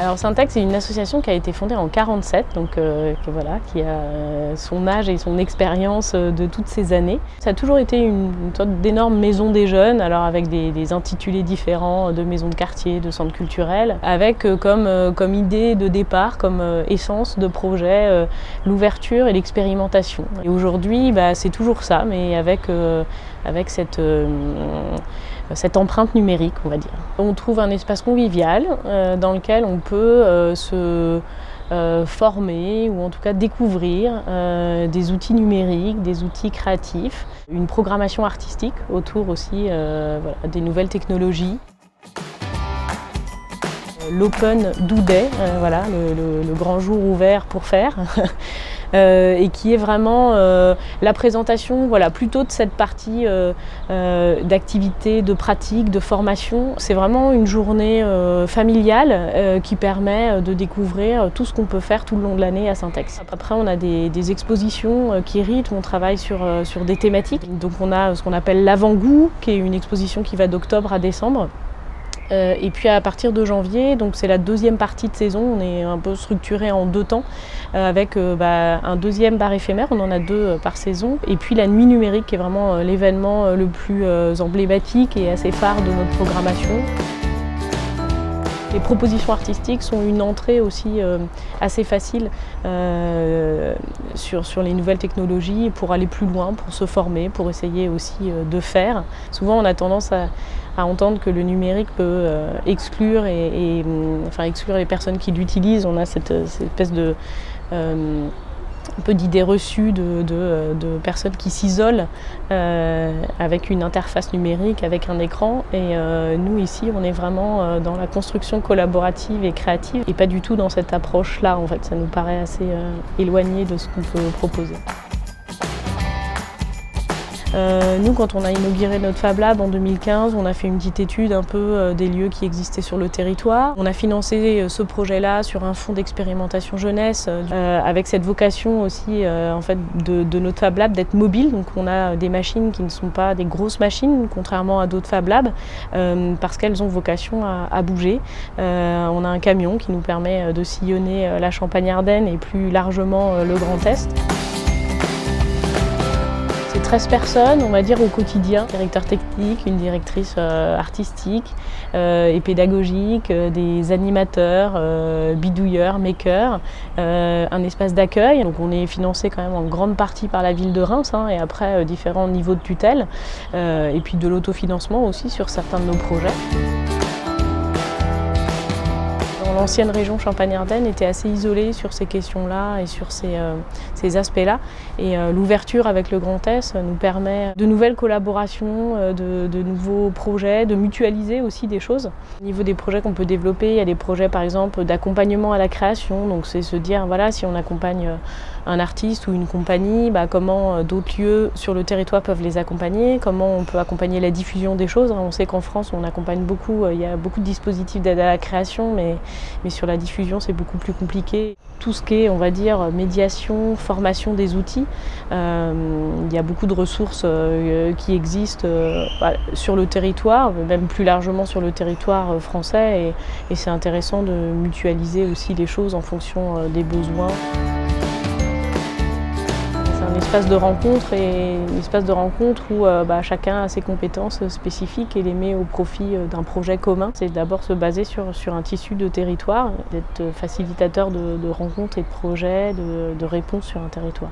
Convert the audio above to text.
Alors Syntex, c'est une association qui a été fondée en 1947, donc qui a son âge et son expérience de toutes ces années. Ça a toujours été une sorte d'énorme maison des jeunes, alors avec des intitulés différents de maisons de quartier, de centres culturels, avec comme idée de départ, comme essence de projet, l'ouverture et l'expérimentation. Et aujourd'hui, c'est toujours ça, mais avec cette empreinte numérique, on va dire. On trouve un espace convivial dans lequel on peut se former ou en tout cas découvrir des outils numériques, des outils créatifs, une programmation artistique autour aussi des nouvelles technologies. L'Open Do Day, le grand jour ouvert pour faire, et qui est vraiment la présentation plutôt de cette partie d'activité, de pratique, de formation. C'est vraiment une journée familiale qui permet de découvrir tout ce qu'on peut faire tout le long de l'année à Syntex. Après, on a des expositions qui rythment, on travaille sur des thématiques. Donc on a ce qu'on appelle l'avant-goût, qui est une exposition qui va d'octobre à décembre. Et puis à partir de janvier, donc c'est la deuxième partie de saison, on est un peu structuré en 2 temps, avec un deuxième bar éphémère, on en a 2 par saison, et puis la nuit numérique qui est vraiment l'événement le plus emblématique et assez phare de notre programmation. Les propositions artistiques sont une entrée aussi assez facile sur les nouvelles technologies pour aller plus loin, pour se former, pour essayer aussi de faire. Souvent on a tendance à entendre que le numérique peut exclure exclure les personnes qui l'utilisent. On a cette espèce de un peu d'idées reçues de personnes qui s'isolent avec une interface numérique, avec un écran. Et nous ici, on est vraiment dans la construction collaborative et créative et pas du tout dans cette approche-là. En fait, ça nous paraît assez éloigné de ce qu'on peut proposer. Nous, quand on a inauguré notre Fab Lab en 2015, on a fait une petite étude un peu des lieux qui existaient sur le territoire. On a financé ce projet-là sur un fonds d'expérimentation jeunesse, avec cette vocation aussi de notre Fab Lab d'être mobile. Donc on a des machines qui ne sont pas des grosses machines, contrairement à d'autres Fab Labs, parce qu'elles ont vocation à bouger. On a un camion qui nous permet de sillonner la Champagne-Ardenne et plus largement le Grand Est. 13 personnes, on va dire, au quotidien. Directeur technique, une directrice artistique et pédagogique, des animateurs, bidouilleurs, makers, un espace d'accueil. Donc on est financé quand même en grande partie par la ville de Reims et après différents niveaux de tutelle. Et puis de l'autofinancement aussi sur certains de nos projets. L'ancienne région Champagne-Ardenne était assez isolée sur ces questions-là et sur ces aspects-là. Et l'ouverture avec le Grand Est nous permet de nouvelles collaborations, de nouveaux projets, de mutualiser aussi des choses. Au niveau des projets qu'on peut développer, il y a des projets par exemple d'accompagnement à la création. Donc c'est se dire, si on accompagne un artiste ou une compagnie, comment d'autres lieux sur le territoire peuvent les accompagner, comment on peut accompagner la diffusion des choses. On sait qu'en France, on accompagne beaucoup, il y a beaucoup de dispositifs d'aide à la création, mais sur la diffusion, c'est beaucoup plus compliqué. Tout ce qui est, on va dire, médiation, formation des outils, il y a beaucoup de ressources qui existent sur le territoire, même plus largement sur le territoire français, et c'est intéressant de mutualiser aussi les choses en fonction des besoins. Un espace de rencontre où chacun a ses compétences spécifiques et les met au profit d'un projet commun. C'est d'abord se baser sur un tissu de territoire, d'être facilitateur de rencontres et de projets, de réponses sur un territoire.